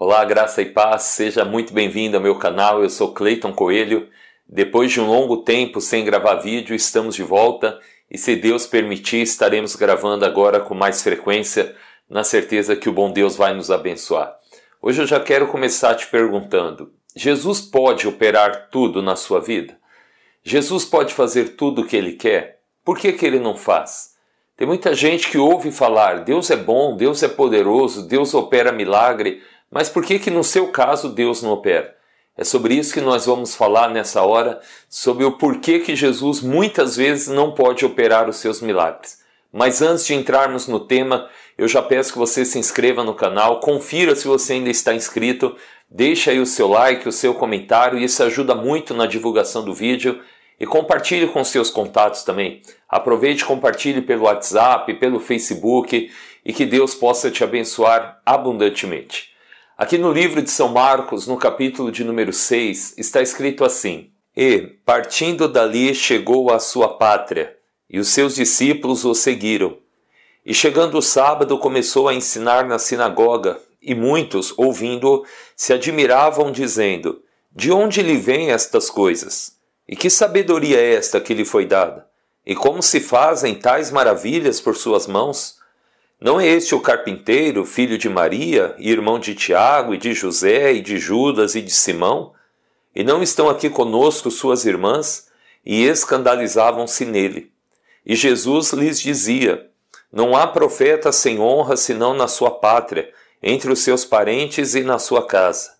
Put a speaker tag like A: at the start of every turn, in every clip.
A: Olá, graça e paz, seja muito bem-vindo ao meu canal, eu sou Cleiton Coelho. Depois de um longo tempo sem gravar vídeo, estamos de volta e se Deus permitir, estaremos gravando agora com mais frequência, na certeza que o bom Deus vai nos abençoar. Hoje eu já quero começar te perguntando, Jesus pode operar tudo na sua vida? Jesus pode fazer tudo o que Ele quer? Por que Ele não faz? Tem muita gente que ouve falar, Deus é bom, Deus é poderoso, Deus opera milagre, mas por que no seu caso Deus não opera? É sobre isso que nós vamos falar nessa hora, sobre o porquê que Jesus muitas vezes não pode operar os seus milagres. Mas antes de entrarmos no tema, eu já peço que você se inscreva no canal, confira se você ainda está inscrito, deixa aí o seu like, o seu comentário, isso ajuda muito na divulgação do vídeo. E compartilhe com seus contatos também. Aproveite e compartilhe pelo WhatsApp, pelo Facebook e que Deus possa te abençoar abundantemente. Aqui no livro de São Marcos, no capítulo de número 6, está escrito assim: E, partindo dali, chegou à sua pátria, e os seus discípulos o seguiram. E chegando o sábado, começou a ensinar na sinagoga, e muitos, ouvindo-o, se admiravam, dizendo: De onde lhe vêm estas coisas? E que sabedoria é esta que lhe foi dada? E como se fazem tais maravilhas por suas mãos? Não é este o carpinteiro, filho de Maria, e irmão de Tiago, e de José, e de Judas, e de Simão? E não estão aqui conosco suas irmãs? E escandalizavam-se nele. E Jesus lhes dizia: Não há profeta sem honra senão na sua pátria, entre os seus parentes e na sua casa.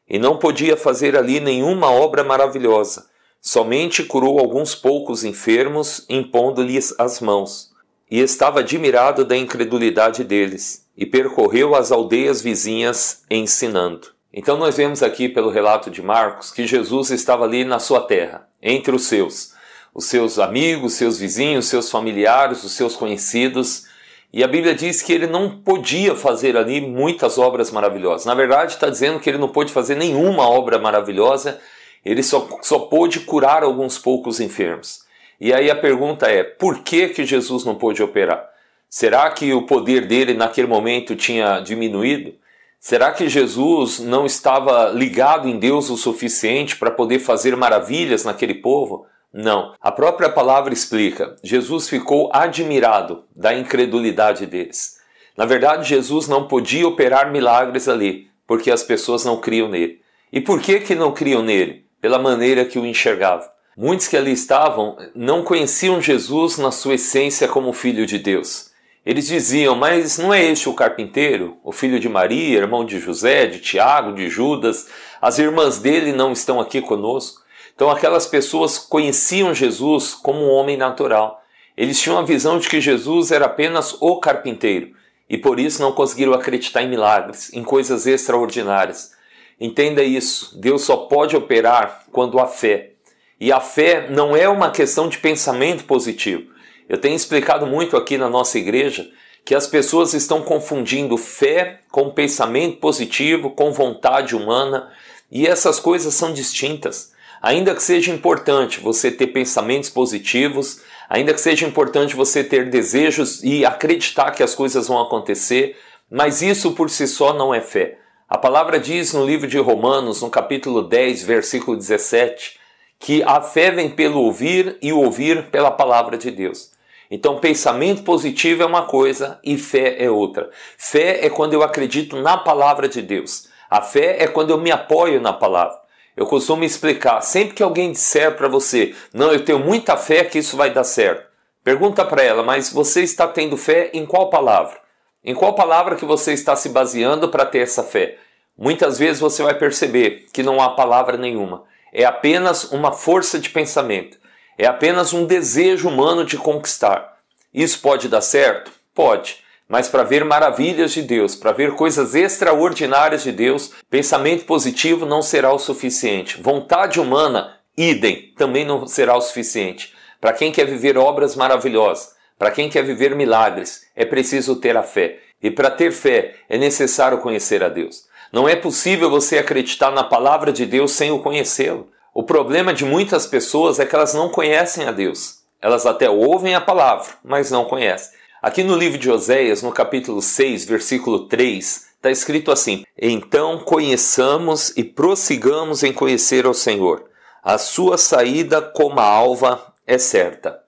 A: E não podia fazer ali nenhuma obra maravilhosa. Somente curou alguns poucos enfermos, impondo-lhes as mãos. E estava admirado da incredulidade deles, e percorreu as aldeias vizinhas ensinando. Então nós vemos aqui pelo relato de Marcos que Jesus estava ali na sua terra, entre os seus amigos, seus vizinhos, seus familiares, os seus conhecidos. E a Bíblia diz que ele não podia fazer ali muitas obras maravilhosas. Na verdade está dizendo que ele não pôde fazer nenhuma obra maravilhosa. Ele só pôde curar alguns poucos enfermos. E aí a pergunta é, por que Jesus não pôde operar? Será que o poder dele naquele momento tinha diminuído? Será que Jesus não estava ligado em Deus o suficiente para poder fazer maravilhas naquele povo? Não. A própria palavra explica, Jesus ficou admirado da incredulidade deles. Na verdade, Jesus não podia operar milagres ali, porque as pessoas não criam nele. E por que não criam nele? Pela maneira que o enxergavam. Muitos que ali estavam não conheciam Jesus na sua essência como Filho de Deus. Eles diziam, mas não é este o carpinteiro, o filho de Maria, irmão de José, de Tiago, de Judas? As irmãs dele não estão aqui conosco? Então aquelas pessoas conheciam Jesus como um homem natural. Eles tinham a visão de que Jesus era apenas o carpinteiro e por isso não conseguiram acreditar em milagres, em coisas extraordinárias. Entenda isso, Deus só pode operar quando há fé. E a fé não é uma questão de pensamento positivo. Eu tenho explicado muito aqui na nossa igreja que as pessoas estão confundindo fé com pensamento positivo, com vontade humana, e essas coisas são distintas. Ainda que seja importante você ter pensamentos positivos, ainda que seja importante você ter desejos e acreditar que as coisas vão acontecer, mas isso por si só não é fé. A palavra diz no livro de Romanos, no capítulo 10, versículo 17, que a fé vem pelo ouvir e o ouvir pela palavra de Deus. Então, pensamento positivo é uma coisa e fé é outra. Fé é quando eu acredito na palavra de Deus. A fé é quando eu me apoio na palavra. Eu costumo explicar, sempre que alguém disser para você, não, eu tenho muita fé que isso vai dar certo. Pergunta para ela, mas você está tendo fé em qual palavra? Em qual palavra que você está se baseando para ter essa fé? Muitas vezes você vai perceber que não há palavra nenhuma. É apenas uma força de pensamento. É apenas um desejo humano de conquistar. Isso pode dar certo? Pode. Mas para ver maravilhas de Deus, para ver coisas extraordinárias de Deus, pensamento positivo não será o suficiente. Vontade humana, idem, também não será o suficiente. Para quem quer viver obras maravilhosas, para quem quer viver milagres, é preciso ter a fé. E para ter fé, é necessário conhecer a Deus. Não é possível você acreditar na palavra de Deus sem o conhecê-lo. O problema de muitas pessoas é que elas não conhecem a Deus. Elas até ouvem a palavra, mas não conhecem. Aqui no livro de Oséias, no capítulo 6, versículo 3, Está escrito assim: então conheçamos e prossigamos em conhecer ao Senhor. A sua saída como a alva é certa.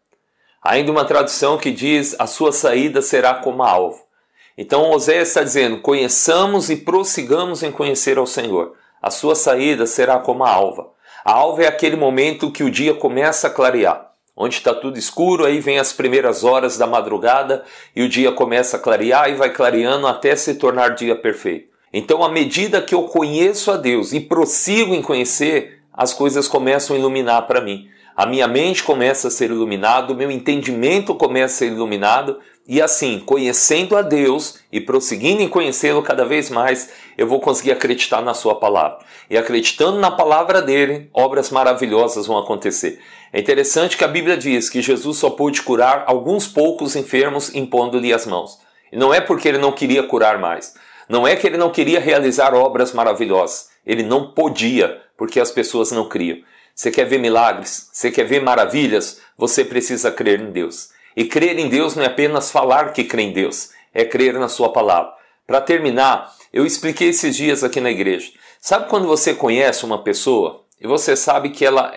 A: Ainda uma tradução que diz: a sua saída será como a alva. Então Oséias está dizendo: conheçamos e prossigamos em conhecer ao Senhor. A sua saída será como a alva. A alva é aquele momento que o dia começa a clarear. Onde está tudo escuro, aí vem as primeiras horas da madrugada e o dia começa a clarear e vai clareando até se tornar dia perfeito. Então, à medida que eu conheço a Deus e prossigo em conhecer, as coisas começam a iluminar para mim. A minha mente começa a ser iluminada, o meu entendimento começa a ser iluminado e assim, conhecendo a Deus e prosseguindo em conhecê-lo cada vez mais, eu vou conseguir acreditar na sua palavra. E acreditando na palavra dele, obras maravilhosas vão acontecer. É interessante que a Bíblia diz que Jesus só pôde curar alguns poucos enfermos impondo-lhe as mãos. E não é porque ele não queria curar mais. Não é que ele não queria realizar obras maravilhosas. Ele não podia, porque as pessoas não criam. Você quer ver milagres? Você quer ver maravilhas? Você precisa crer em Deus. E crer em Deus não é apenas falar que crê em Deus, é crer na sua palavra. Para terminar, eu expliquei esses dias aqui na igreja. Sabe quando você conhece uma pessoa e você sabe que ela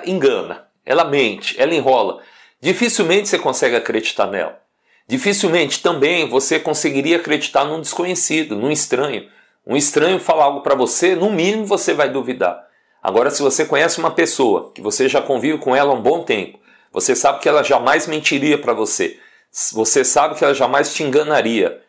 A: engana, ela mente, ela enrola? Dificilmente você consegue acreditar nela. Dificilmente também você conseguiria acreditar num desconhecido, num estranho. Um estranho falar algo para você, no mínimo você vai duvidar. Agora, se você conhece uma pessoa, que você já convive com ela há um bom tempo, você sabe que ela jamais mentiria para você. Você sabe que ela jamais te enganaria.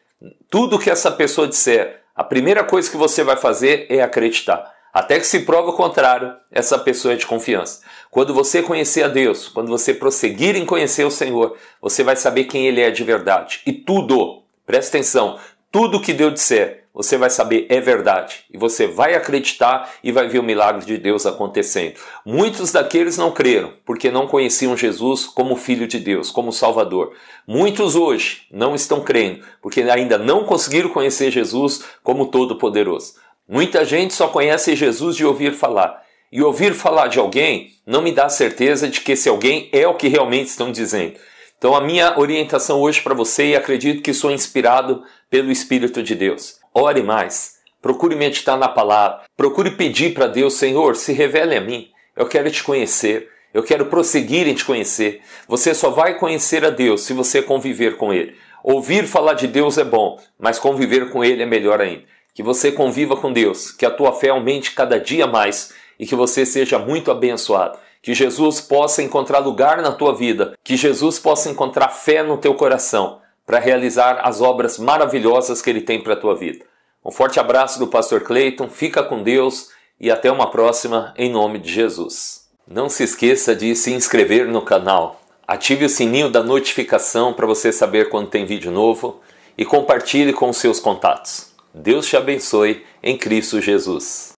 A: Tudo que essa pessoa disser, a primeira coisa que você vai fazer é acreditar. Até que se prova o contrário, essa pessoa é de confiança. Quando você conhecer a Deus, quando você prosseguir em conhecer o Senhor, você vai saber quem Ele é de verdade. E tudo, presta atenção, tudo que Deus disser, você vai saber é verdade. E você vai acreditar e vai ver o milagre de Deus acontecendo. Muitos daqueles não creram, porque não conheciam Jesus como Filho de Deus, como Salvador. Muitos hoje não estão crendo, porque ainda não conseguiram conhecer Jesus como Todo-Poderoso. Muita gente só conhece Jesus de ouvir falar. E ouvir falar de alguém não me dá certeza de que esse alguém é o que realmente estão dizendo. Então a minha orientação hoje para você, e acredito que sou inspirado pelo Espírito de Deus. Ore mais, procure meditar na palavra, procure pedir para Deus: Senhor, se revele a mim, eu quero te conhecer, eu quero prosseguir em te conhecer. Você só vai conhecer a Deus se você conviver com Ele. Ouvir falar de Deus é bom, mas conviver com Ele é melhor ainda. Que você conviva com Deus, que a tua fé aumente cada dia mais e que você seja muito abençoado. Que Jesus possa encontrar lugar na tua vida, que Jesus possa encontrar fé no teu coração para realizar as obras maravilhosas que Ele tem para a tua vida. Um forte abraço do Pastor Cleiton, fica com Deus e até uma próxima em nome de Jesus. Não se esqueça de se inscrever no canal, ative o sininho da notificação para você saber quando tem vídeo novo e compartilhe com os seus contatos. Deus te abençoe em Cristo Jesus.